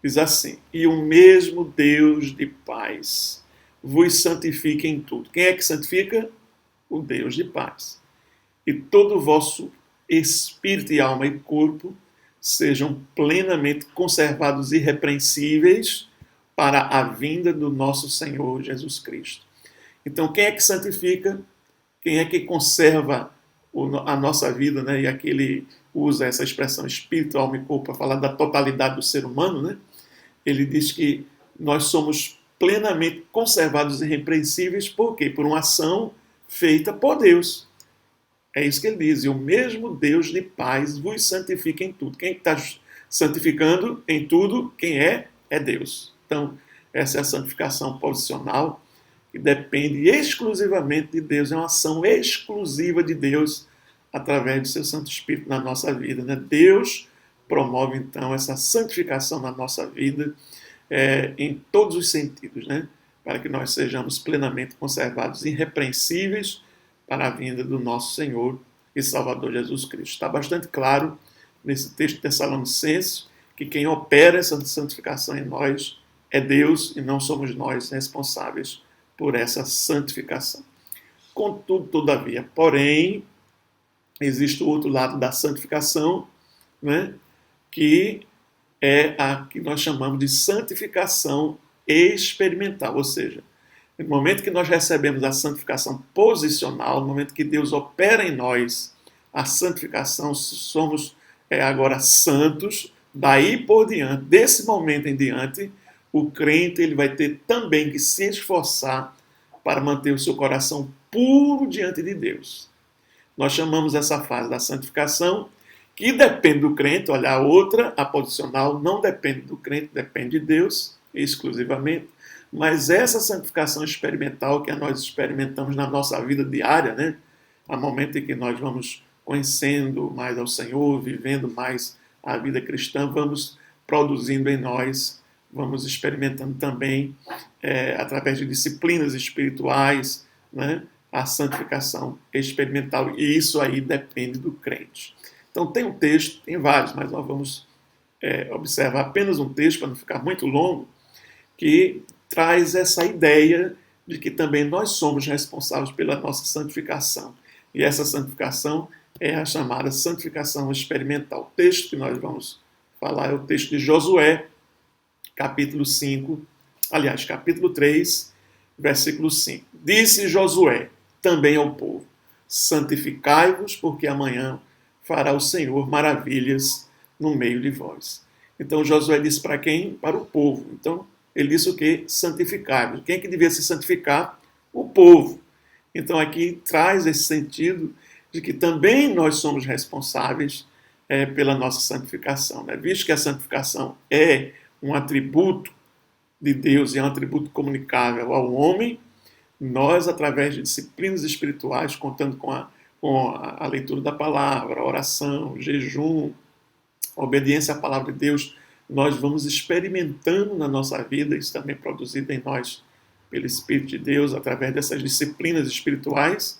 diz assim: E o mesmo Deus de paz vos santifique em tudo. Quem é que santifica? O Deus de paz. E todo o vosso espírito e alma e corpo sejam plenamente conservados irrepreensíveis para a vinda do nosso Senhor Jesus Cristo. Então, quem é que santifica? Quem é que conserva a nossa vida, né? E aqui ele usa essa expressão espírito, alma e corpo para falar da totalidade do ser humano, né? Ele diz que nós somos plenamente conservados e irrepreensíveis, por quê? Por uma ação feita por Deus. É isso que ele diz: e o mesmo Deus de paz vos santifica em tudo. Quem está santificando em tudo, quem é? É Deus. Então, essa é a santificação posicional, que depende exclusivamente de Deus, é uma ação exclusiva de Deus através do seu Santo Espírito na nossa vida, né? Deus promove, então, essa santificação na nossa vida em todos os sentidos, né? Para que nós sejamos plenamente conservados, irrepreensíveis para a vinda do nosso Senhor e Salvador Jesus Cristo. Está bastante claro nesse texto de Tessalonicenses que quem opera essa santificação em nós é Deus e não somos nós responsáveis por essa santificação. Contudo, todavia, porém, existe o outro lado da santificação, né, que é a que nós chamamos de santificação experimental, ou seja, no momento que nós recebemos a santificação posicional, no momento que Deus opera em nós a santificação, somos agora santos, daí por diante, desse momento em diante, o crente ele vai ter também que se esforçar para manter o seu coração puro diante de Deus. Nós chamamos essa fase da santificação, que depende do crente. Olha, a outra, a posicional, não depende do crente, depende de Deus exclusivamente. Mas essa santificação experimental que nós experimentamos na nossa vida diária, né? Há momento em que nós vamos conhecendo mais ao Senhor, vivendo mais a vida cristã, vamos produzindo em nós, vamos experimentando também, através de disciplinas espirituais, né, a santificação experimental. E isso aí depende do crente. Então tem um texto, tem vários, mas nós vamos observar apenas um texto, para não ficar muito longo, que traz essa ideia de que também nós somos responsáveis pela nossa santificação. E essa santificação é a chamada santificação experimental. O texto que nós vamos falar é o texto de Josué, capítulo 5, aliás, capítulo 3, Versículo 5. Disse Josué também ao povo: santificai-vos, porque amanhã fará o Senhor maravilhas no meio de vós. Então Josué disse para quem? Para o povo. Então ele disse o quê? Santificai-vos. Quem é que devia se santificar? O povo. Então aqui traz esse sentido de que também nós somos responsáveis pela nossa santificação. Né? Visto que a santificação é um atributo de Deus e é um atributo comunicável ao homem, nós, através de disciplinas espirituais, contando com a leitura da palavra, a oração, o jejum, a obediência à palavra de Deus, nós vamos experimentando na nossa vida, isso também produzido em nós pelo Espírito de Deus, através dessas disciplinas espirituais,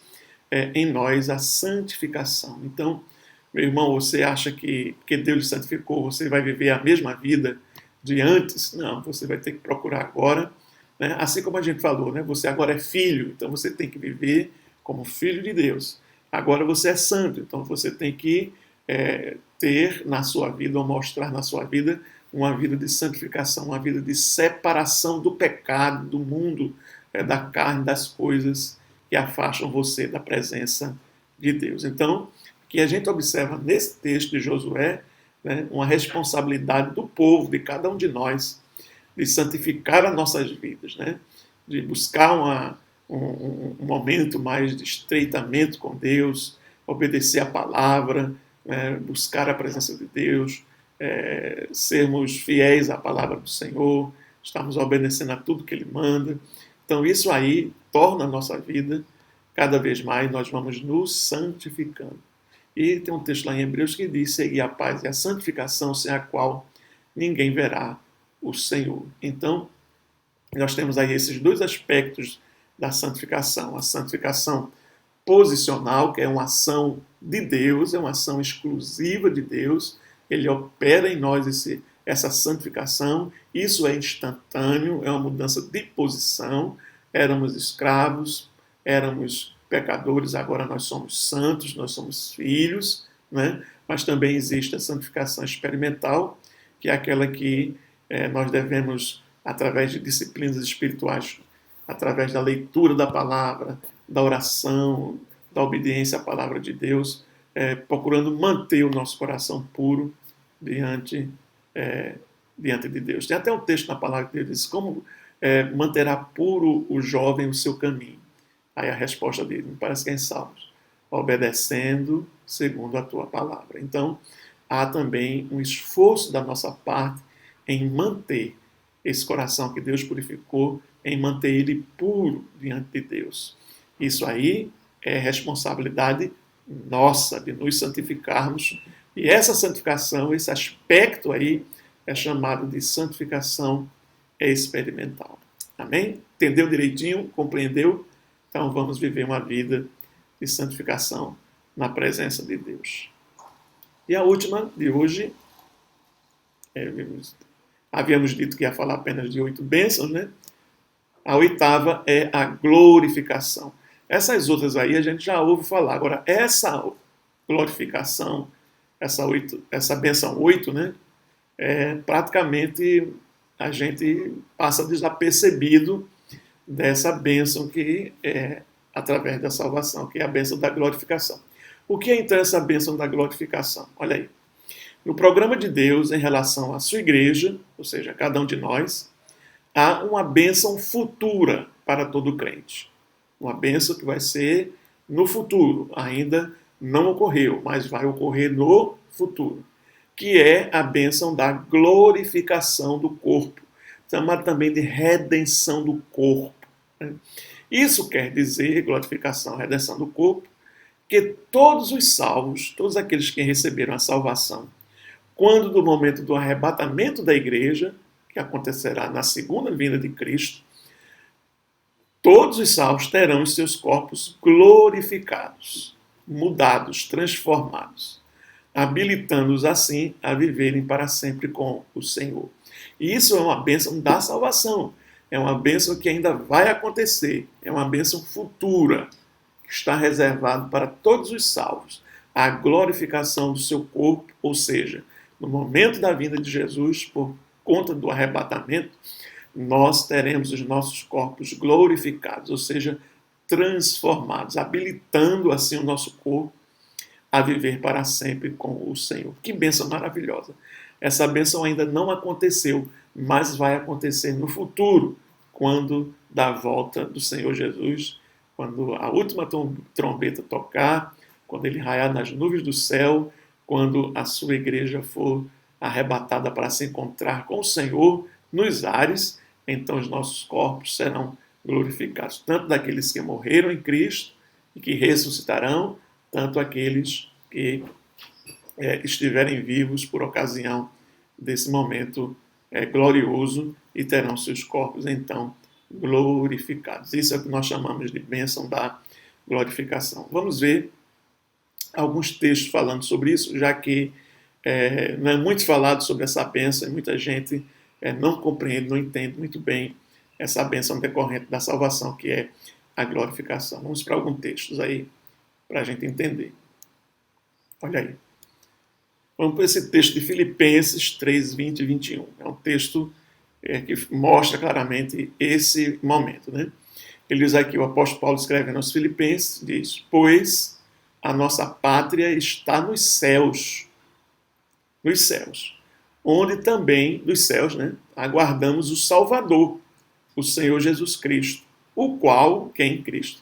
em nós a santificação. Então, meu irmão, você acha que porque Deus lhe santificou, você vai viver a mesma vida de antes? Não, você vai ter que procurar agora, né? Assim como a gente falou, né? Você agora é filho, então você tem que viver como filho de Deus. Agora você é santo, então você tem que ter na sua vida, ou mostrar na sua vida, uma vida de santificação, uma vida de separação do pecado, do mundo, da carne, das coisas que afastam você da presença de Deus. Então, o que a gente observa nesse texto de Josué, né, uma responsabilidade do povo, de cada um de nós, de santificar as nossas vidas, né, de buscar um momento mais de estreitamento com Deus, obedecer a palavra, buscar a presença de Deus, sermos fiéis à palavra do Senhor, estamos obedecendo a tudo que Ele manda. Então isso aí torna a nossa vida, cada vez mais nós vamos nos santificando. E tem um texto lá em Hebreus que diz: seguir a paz e a santificação, sem a qual ninguém verá o Senhor. Então, nós temos aí esses dois aspectos da santificação. A santificação posicional, que é uma ação de Deus, é uma ação exclusiva de Deus. Ele opera em nós essa santificação. Isso é instantâneo, é uma mudança de posição. Éramos escravos, éramos pecadores, agora nós somos santos, nós somos filhos, né? Mas também existe a santificação experimental, que é aquela que nós devemos, através de disciplinas espirituais, através da leitura da palavra, da oração, da obediência à palavra de Deus, procurando manter o nosso coração puro diante de Deus. Tem até um texto na palavra que Deus diz: como manterá puro o jovem o seu caminho? Aí a resposta dele, me parece que é em Salmos: obedecendo segundo a tua palavra. Então, há também um esforço da nossa parte em manter esse coração que Deus purificou, em manter ele puro diante de Deus. Isso aí é responsabilidade nossa, de nos santificarmos. E essa santificação, esse aspecto aí, é chamado de santificação experimental. Amém? Entendeu direitinho? Compreendeu? Então vamos viver uma vida de santificação na presença de Deus. E a última de hoje, havíamos dito que ia falar apenas de 8 bênçãos, né? A oitava é a glorificação. Essas outras aí a gente já ouve falar. Agora, essa glorificação, essa bênção 8, né? Praticamente a gente passa desapercebido dessa bênção que é através da salvação, que é a bênção da glorificação. O que é então essa bênção da glorificação? Olha aí. No programa de Deus em relação à sua igreja, ou seja, cada um de nós, há uma bênção futura para todo crente. Uma bênção que vai ser no futuro. Ainda não ocorreu, mas vai ocorrer no futuro. Que é a bênção da glorificação do corpo. Chamada também de redenção do corpo. Isso quer dizer, glorificação, redenção do corpo, que todos os salvos, todos aqueles que receberam a salvação, quando do momento do arrebatamento da igreja, que acontecerá na segunda vinda de Cristo, todos os salvos terão os seus corpos glorificados, mudados, transformados, habilitando-os assim a viverem para sempre com o Senhor. E isso é uma bênção da salvação. É uma bênção que ainda vai acontecer. É uma bênção futura, que está reservado para todos os salvos. A glorificação do seu corpo, ou seja, no momento da vinda de Jesus, por conta do arrebatamento, nós teremos os nossos corpos glorificados, ou seja, transformados, habilitando assim o nosso corpo a viver para sempre com o Senhor. Que bênção maravilhosa! Essa bênção ainda não aconteceu, mas vai acontecer no futuro, quando da volta do Senhor Jesus, quando a última trombeta tocar, quando ele raiar nas nuvens do céu, quando a sua igreja for arrebatada para se encontrar com o Senhor nos ares, então os nossos corpos serão glorificados, tanto daqueles que morreram em Cristo e que ressuscitarão, tanto aqueles que estiverem vivos por ocasião desse momento glorioso e terão seus corpos então glorificados. Isso é o que nós chamamos de bênção da glorificação. Vamos ver alguns textos falando sobre isso, já que não é muito falado sobre essa bênção e muita gente não compreende, não entende muito bem essa bênção decorrente da salvação, que é a glorificação. Vamos para alguns textos aí para a gente entender. Olha aí. Vamos para esse texto de Filipenses 3, 20 e 21. É um texto que mostra claramente esse momento, né? Ele diz aqui, o apóstolo Paulo escreve aos Filipenses, diz, pois a nossa pátria está nos céus, onde também, dos céus, né, aguardamos o Salvador, o Senhor Jesus Cristo, o qual, que é em Cristo,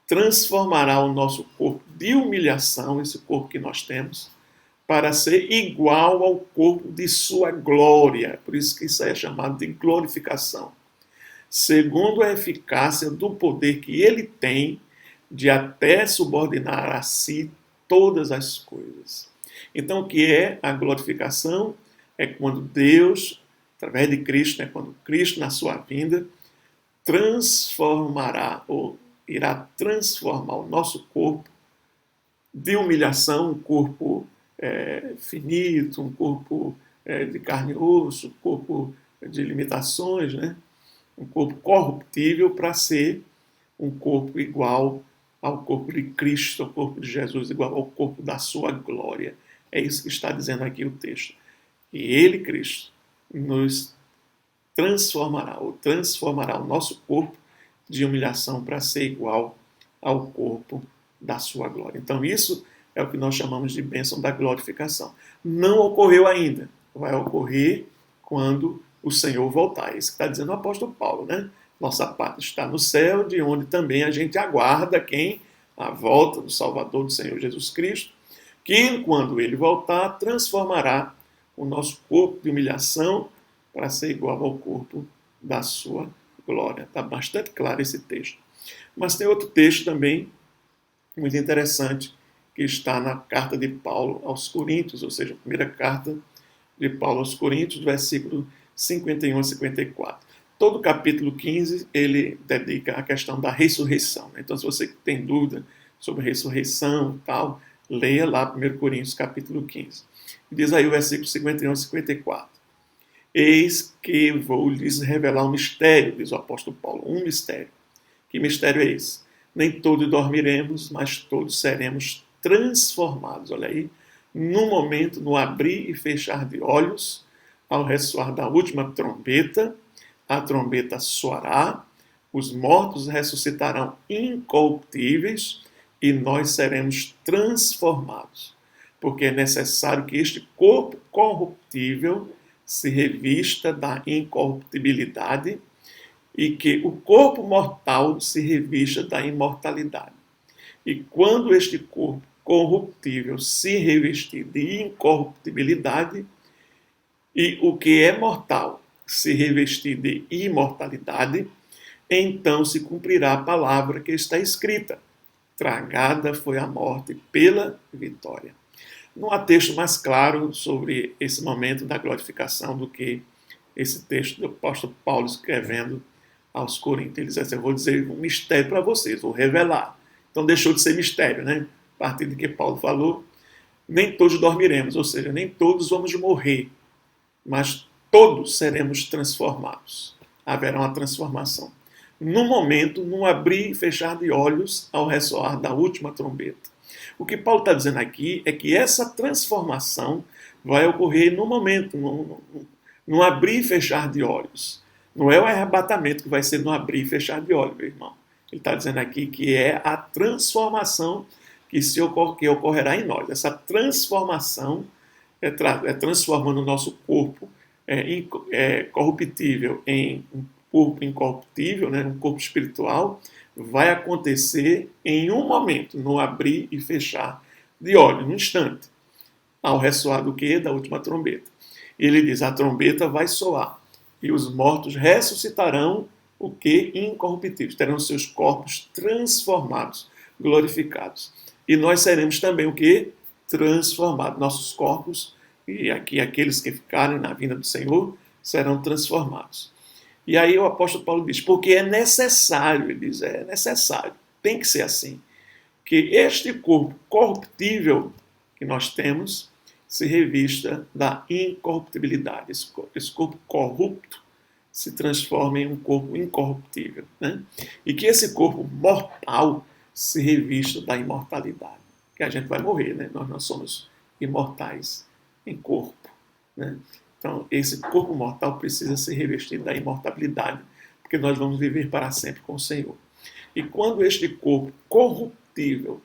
transformará o nosso corpo de humilhação, esse corpo que nós temos, para ser igual ao corpo de sua glória. Por isso que isso é chamado de glorificação. Segundo a eficácia do poder que ele tem de até subordinar a si todas as coisas. Então, o que é a glorificação? É quando Deus, através de Cristo, quando Cristo, na sua vinda, transformará, ou irá transformar o nosso corpo de humilhação, um corpo finito, um corpo de carne e osso, um corpo de limitações, né? Um corpo corruptível para ser um corpo igual ao corpo de Cristo, ao corpo de Jesus, igual ao corpo da sua glória. É isso que está dizendo aqui o texto. E ele, Cristo, nos transformará, ou transformará o nosso corpo de humilhação para ser igual ao corpo da sua glória. Então isso é o que nós chamamos de bênção da glorificação. Não ocorreu ainda. Vai ocorrer quando o Senhor voltar. Isso que está dizendo o apóstolo Paulo, né? Nossa pátria está no céu, de onde também a gente aguarda quem? A volta do Salvador, do Senhor Jesus Cristo, que quando ele voltar, transformará o nosso corpo de humilhação para ser igual ao corpo da sua glória. Está bastante claro esse texto. Mas tem outro texto também muito interessante, que está na carta de Paulo aos Coríntios, ou seja, a primeira carta de Paulo aos Coríntios, versículo 51 a 54. Todo o capítulo 15 ele dedica à questão da ressurreição. Então, se você tem dúvida sobre ressurreição e tal, leia lá 1 Coríntios, capítulo 15. Diz aí o versículo 51 a 54. Eis que vou lhes revelar um mistério, diz o apóstolo Paulo, um mistério. Que mistério é esse? Nem todos dormiremos, mas todos seremos transformados. Olha aí, no momento, no abrir e fechar de olhos, ao ressoar da última trombeta, a trombeta soará, os mortos ressuscitarão incorruptíveis e nós seremos transformados. Porque é necessário que este corpo corruptível se revista da incorruptibilidade e que o corpo mortal se revista da imortalidade. E quando este corpo corruptível se revestir de incorruptibilidade e o que é mortal se revestir de imortalidade, então se cumprirá a palavra que está escrita: tragada foi a morte pela vitória. Não há texto mais claro sobre esse momento da glorificação do que esse texto do apóstolo Paulo escrevendo aos Coríntios. Ele diz assim: eu vou dizer um mistério para vocês, vou revelar. Então deixou de ser mistério, né? A partir de que Paulo falou, nem todos dormiremos, ou seja, nem todos vamos morrer, mas todos seremos transformados. Haverá uma transformação. No momento, num abrir e fechar de olhos ao ressoar da última trombeta. O que Paulo está dizendo aqui é que essa transformação vai ocorrer no momento, no abrir e fechar de olhos. Não é o arrebatamento que vai ser no abrir e fechar de olhos, meu irmão. Ele está dizendo aqui que é a transformação que ocorrerá em nós. Essa transformação transformando o nosso corpo corruptível em um corpo incorruptível, né, um corpo espiritual, vai acontecer em um momento, no abrir e fechar de olhos, num instante, ao ressoar do quê? Da última trombeta. Ele diz, a trombeta vai soar, e os mortos ressuscitarão o quê? Incorruptíveis, terão seus corpos transformados, glorificados. E nós seremos também o quê? Transformados. Nossos corpos, e aqui aqueles que ficarem na vinda do Senhor, serão transformados. E aí o apóstolo Paulo diz, porque é necessário, ele diz, é necessário, tem que ser assim, que este corpo corruptível que nós temos se revista da incorruptibilidade. Esse corpo corrupto se transforma em um corpo incorruptível, né? E que esse corpo mortal se revista da imortalidade. Que a gente vai morrer, né? Nós não somos imortais em corpo, né? Então, esse corpo mortal precisa ser revestido da imortalidade, porque nós vamos viver para sempre com o Senhor. E quando este corpo corruptível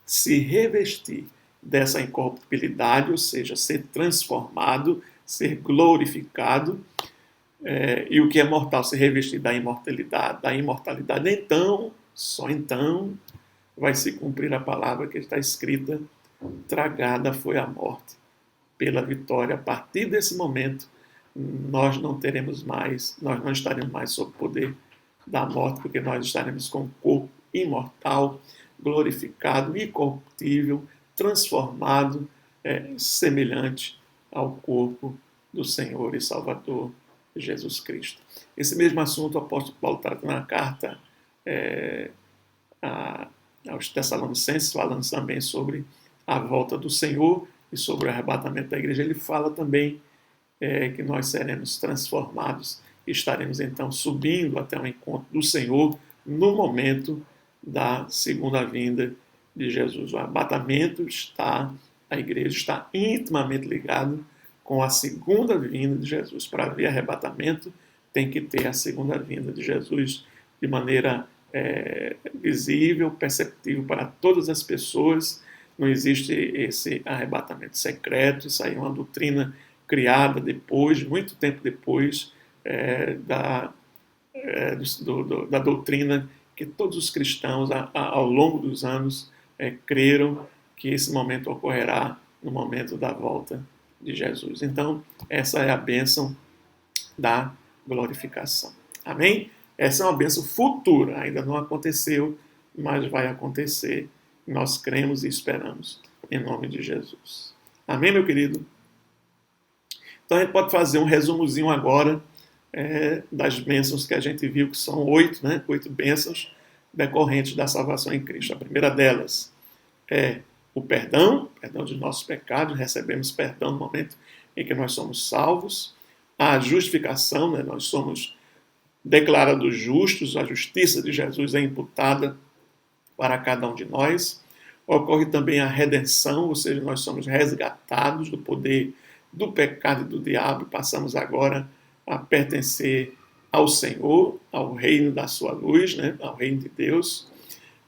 se revestir dessa incorruptibilidade, ou seja, ser transformado, ser glorificado, e o que é mortal se revestir da imortalidade, então, só então, vai se cumprir a palavra que está escrita, tragada foi a morte pela vitória. A partir desse momento, nós não estaremos mais sob o poder da morte, porque nós estaremos com um corpo imortal, glorificado, incorruptível, transformado, semelhante ao corpo do Senhor e Salvador Jesus Cristo. Esse mesmo assunto o apóstolo Paulo trata na carta aos Tessalonicenses, falando também sobre a volta do Senhor e sobre o arrebatamento da igreja. Ele fala também que nós seremos transformados e estaremos então subindo até o encontro do Senhor no momento da segunda vinda de Jesus. O arrebatamento a igreja está intimamente ligado com a segunda vinda de Jesus. Para haver arrebatamento, tem que ter a segunda vinda de Jesus de maneira visível, perceptível para todas as pessoas. Não existe esse arrebatamento secreto. Isso aí é uma doutrina criada depois, muito tempo depois da doutrina que todos os cristãos, ao longo dos anos, creram que esse momento ocorrerá no momento da volta de Jesus. Então, essa é a bênção da glorificação. Amém? Essa é uma bênção futura, ainda não aconteceu, mas vai acontecer. Nós cremos e esperamos, em nome de Jesus. Amém, meu querido? Então, a gente pode fazer um resumozinho agora das bênçãos que a gente viu, que são 8, né? 8 bênçãos decorrentes da salvação em Cristo. A primeira delas é o perdão de nossos pecados, recebemos perdão no momento em que nós somos salvos. A justificação, né? Nós somos declarados justos, a justiça de Jesus é imputada para cada um de nós. Ocorre também a redenção, ou seja, nós somos resgatados do poder do pecado e do diabo, passamos agora a pertencer ao Senhor, ao reino da sua luz, né? Ao reino de Deus.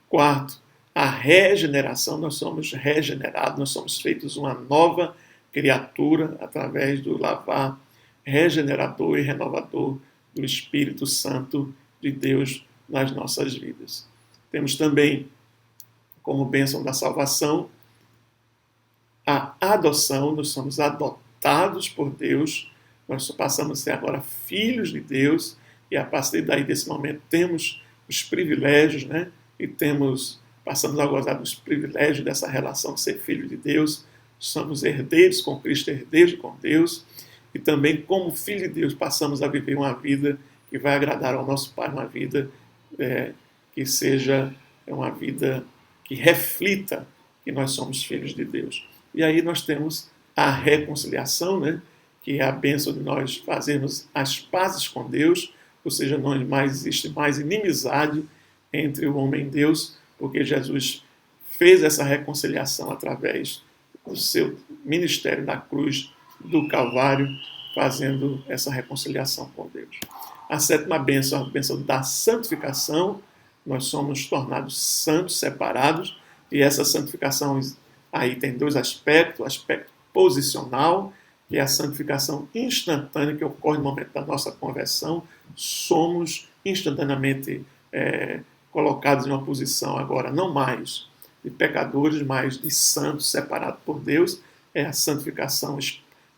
Quarto, a regeneração, nós somos regenerados, nós somos feitos uma nova criatura através do lavar regenerador e renovador do Espírito Santo de Deus nas nossas vidas. Temos também, como bênção da salvação, a adoção, nós somos adotados por Deus, nós passamos a ser agora filhos de Deus, e a partir daí, desse momento, temos os privilégios, né? E passamos a gozar dos privilégios dessa relação de ser filho de Deus, somos herdeiros com Cristo, herdeiros com Deus, e também, como filho de Deus, passamos a viver uma vida que vai agradar ao nosso Pai, uma vida que seja uma vida que reflita que nós somos filhos de Deus. E aí nós temos a reconciliação, né? Que é a bênção de nós fazermos as pazes com Deus, ou seja, não existe mais inimizade entre o homem e Deus, porque Jesus fez essa reconciliação através do seu ministério na cruz do Calvário, fazendo essa reconciliação com Deus. A sétima bênção, a bênção da santificação. Nós somos tornados santos, separados, e essa santificação aí tem dois aspectos: o aspecto posicional, que é a santificação instantânea que ocorre no momento da nossa conversão. Somos instantaneamente colocados em uma posição agora não mais de pecadores, mas de santos, separados por Deus. É a santificação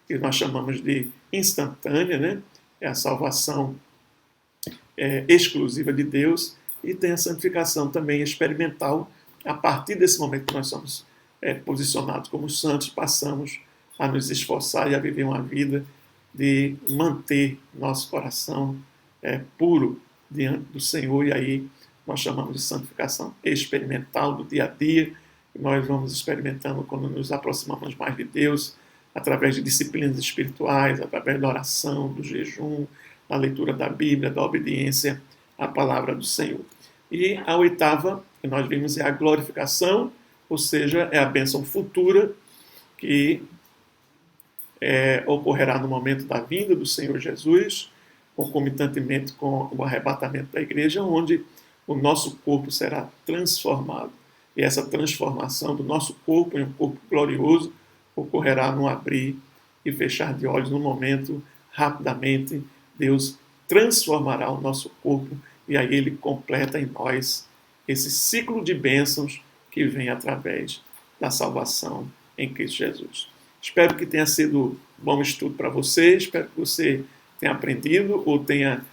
que nós chamamos de instantânea, né? É a salvação exclusiva de Deus. E tem a santificação também experimental. A partir desse momento que nós somos posicionados como santos, passamos a nos esforçar e a viver uma vida de manter nosso coração puro diante do Senhor. E aí nós chamamos de santificação experimental do dia a dia. Nós vamos experimentando quando nos aproximamos mais de Deus, através de disciplinas espirituais, através da oração, do jejum, da leitura da Bíblia, da obediência à palavra do Senhor. E a oitava, que nós vimos, é a glorificação, ou seja, é a bênção futura que ocorrerá no momento da vinda do Senhor Jesus, concomitantemente com o arrebatamento da igreja, onde o nosso corpo será transformado. E essa transformação do nosso corpo em um corpo glorioso ocorrerá no abrir e fechar de olhos, no momento, rapidamente, Deus transformará o nosso corpo e aí Ele completa em nós esse ciclo de bênçãos que vem através da salvação em Cristo Jesus. Espero que tenha sido bom estudo para você, espero que você tenha aprendido ou tenha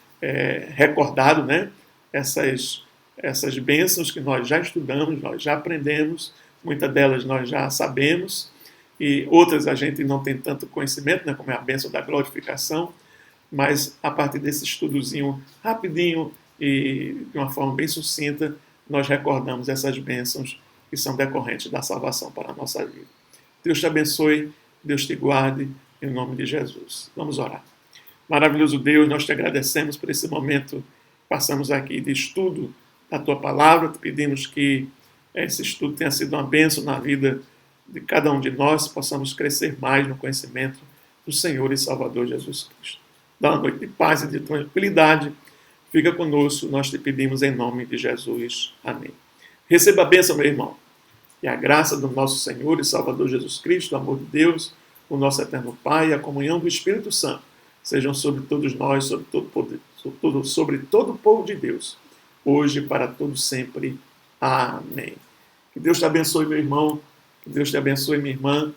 recordado, né, essas bênçãos que nós já estudamos, nós já aprendemos, muitas delas nós já sabemos, e outras a gente não tem tanto conhecimento, né, como é a bênção da glorificação, mas a partir desse estudozinho rapidinho e de uma forma bem sucinta, nós recordamos essas bênçãos que são decorrentes da salvação para a nossa vida. Deus te abençoe, Deus te guarde, em nome de Jesus. Vamos orar. Maravilhoso Deus, nós te agradecemos por esse momento que passamos aqui de estudo da Tua Palavra. Te pedimos que esse estudo tenha sido uma bênção na vida de cada um de nós, possamos crescer mais no conhecimento do Senhor e Salvador Jesus Cristo. Dá uma noite de paz e de tranquilidade. Fica conosco, nós te pedimos em nome de Jesus. Amém. Receba a bênção, meu irmão. E a graça do nosso Senhor e Salvador Jesus Cristo, o amor de Deus, o nosso eterno Pai e a comunhão do Espírito Santo sejam sobre todos nós, sobre todo poder, sobre todo o povo de Deus, hoje e para todos sempre. Amém. Que Deus te abençoe, meu irmão. Que Deus te abençoe, minha irmã.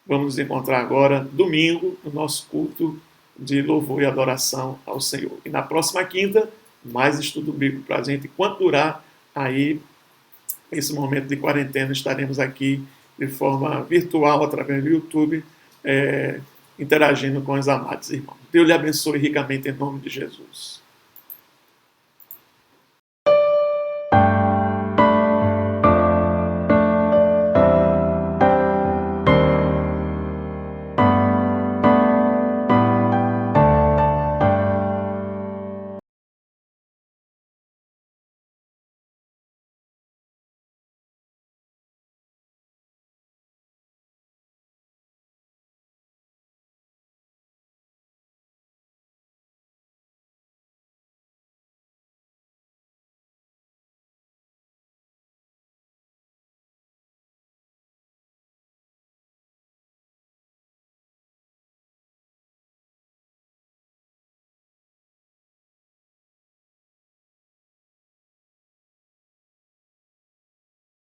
Vamos nos encontrar agora, domingo, no nosso culto de louvor e adoração ao Senhor. E na próxima quinta, mais estudo bíblico para a gente. Enquanto durar aí esse momento de quarentena, estaremos aqui de forma virtual, através do YouTube, interagindo com os amados irmãos. Deus lhe abençoe ricamente em nome de Jesus.